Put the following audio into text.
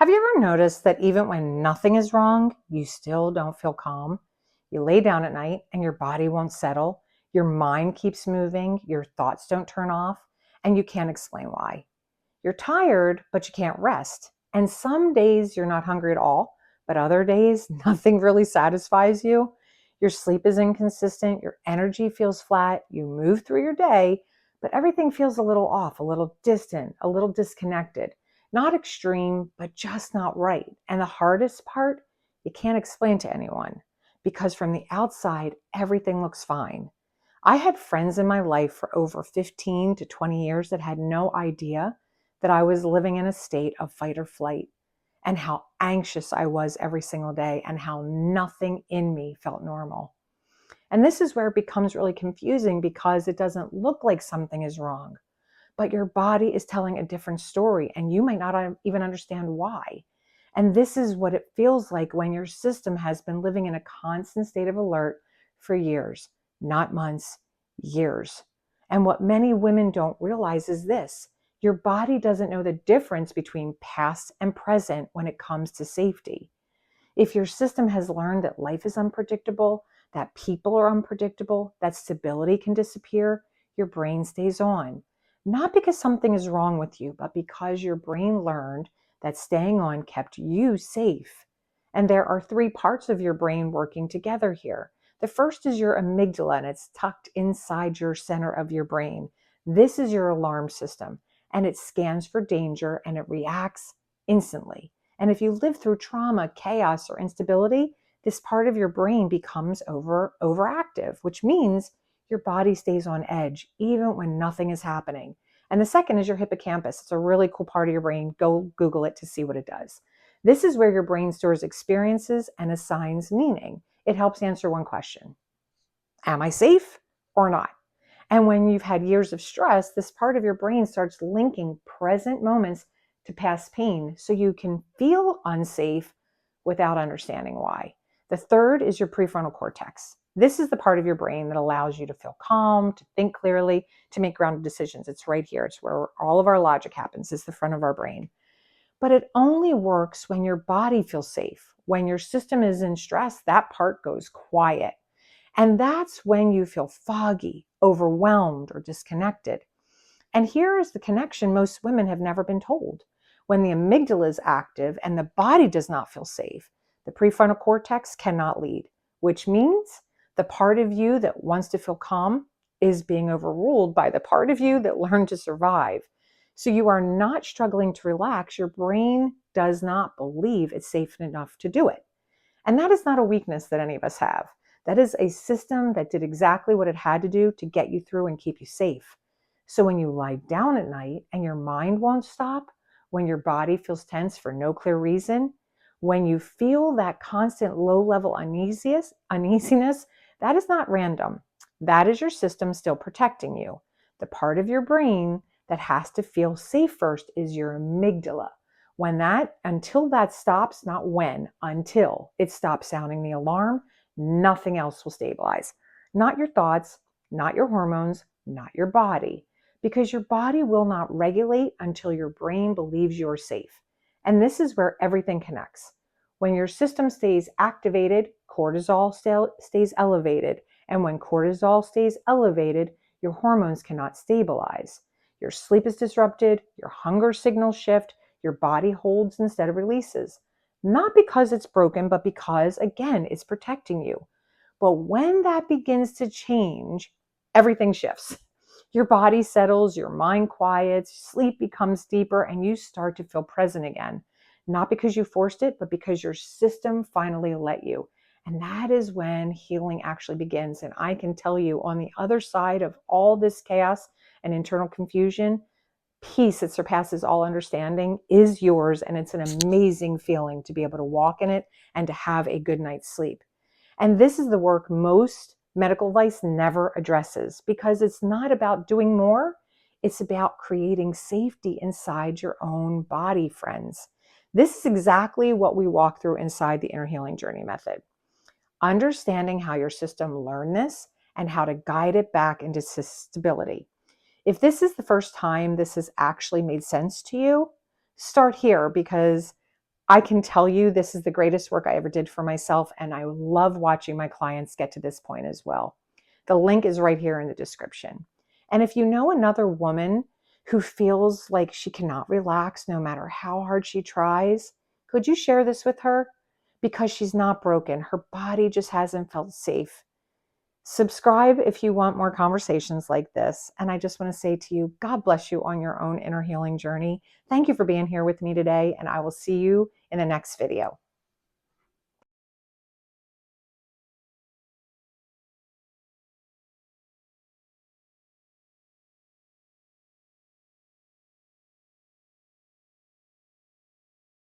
Have you ever noticed that even when nothing is wrong, you still don't feel calm? You lay down at night and your body won't settle. Your mind keeps moving. Your thoughts don't turn off, and you can't explain why. You're tired, but you can't rest. And some days you're not hungry at all, but other days nothing really satisfies you. Your sleep is inconsistent. Your energy feels flat. You move through your day, but everything feels a little off, a little distant, a little disconnected. Not extreme, but just not right. And the hardest part, you can't explain to anyone because from the outside, everything looks fine. I had friends in my life for over 15 to 20 years that had no idea that I was living in a state of fight or flight and how anxious I was every single day and how nothing in me felt normal. And this is where it becomes really confusing because it doesn't look like something is wrong, but your body is telling a different story and you might not even understand why. And this is what it feels like when your system has been living in a constant state of alert for years, not months, years. And what many women don't realize is this: your body doesn't know the difference between past and present when it comes to safety. If your system has learned that life is unpredictable, that people are unpredictable, that stability can disappear, your brain stays on. Not because something is wrong with you, but because your brain learned that staying on kept you safe. And there are three parts of your brain working together here. The first is your amygdala, and it's tucked inside your center of your brain. This is your alarm system, and it scans for danger and it reacts instantly. And if you live through trauma, chaos, or instability, this part of your brain becomes overactive, which means your body stays on edge even when nothing is happening. And the second is your hippocampus. It's a really cool part of your brain. Go Google it to see what it does. This is where your brain stores experiences and assigns meaning. It helps answer one question: am I safe or not? And when you've had years of stress, this part of your brain starts linking present moments to past pain so you can feel unsafe without understanding why. The third is your prefrontal cortex. This is the part of your brain that allows you to feel calm, to think clearly, to make grounded decisions. It's right here. It's where all of our logic happens. It's the front of our brain. But it only works when your body feels safe. When your system is in stress, that part goes quiet. And that's when you feel foggy, overwhelmed, or disconnected. And here is the connection most women have never been told. When the amygdala is active and the body does not feel safe, the prefrontal cortex cannot lead, which means the part of you that wants to feel calm is being overruled by the part of you that learned to survive. So you are not struggling to relax. Your brain does not believe it's safe enough to do it. And that is not a weakness that any of us have. That is a system that did exactly what it had to do to get you through and keep you safe. So when you lie down at night and your mind won't stop, when your body feels tense for no clear reason, when you feel that constant low-level uneasiness, that is not random. That is your system still protecting you. The part of your brain that has to feel safe first is your amygdala. Until that stops, not when, until it stops sounding the alarm, nothing else will stabilize. Not your thoughts, not your hormones, not your body. Because your body will not regulate until your brain believes you're safe. And this is where everything connects. When your system stays activated, cortisol stays elevated. And when cortisol stays elevated, your hormones cannot stabilize. Your sleep is disrupted, your hunger signals shift, your body holds instead of releases. Not because it's broken, but because, again, it's protecting you. But when that begins to change, everything shifts. Your body settles, your mind quiets, sleep becomes deeper, and you start to feel present again. Not because you forced it, but because your system finally let you. And that is when healing actually begins. And I can tell you, on the other side of all this chaos and internal confusion, peace that surpasses all understanding is yours. And it's an amazing feeling to be able to walk in it and to have a good night's sleep. And this is the work most medical advice never addresses, because it's not about doing more. It's about creating safety inside your own body, friends. This is exactly what we walk through inside the Inner Healing Journey method. Understanding how your system learned this and how to guide it back into stability. If this is the first time this has actually made sense to you, start here, because I can tell you this is the greatest work I ever did for myself, and I love watching my clients get to this point as well. The link is right here in the description. And if you know another woman who feels like she cannot relax no matter how hard she tries, could you share this with her? Because she's not broken. Her body just hasn't felt safe. Subscribe if you want more conversations like this. And I just want to say to you, God bless you on your own inner healing journey. Thank you for being here with me today, and I will see you in the next video.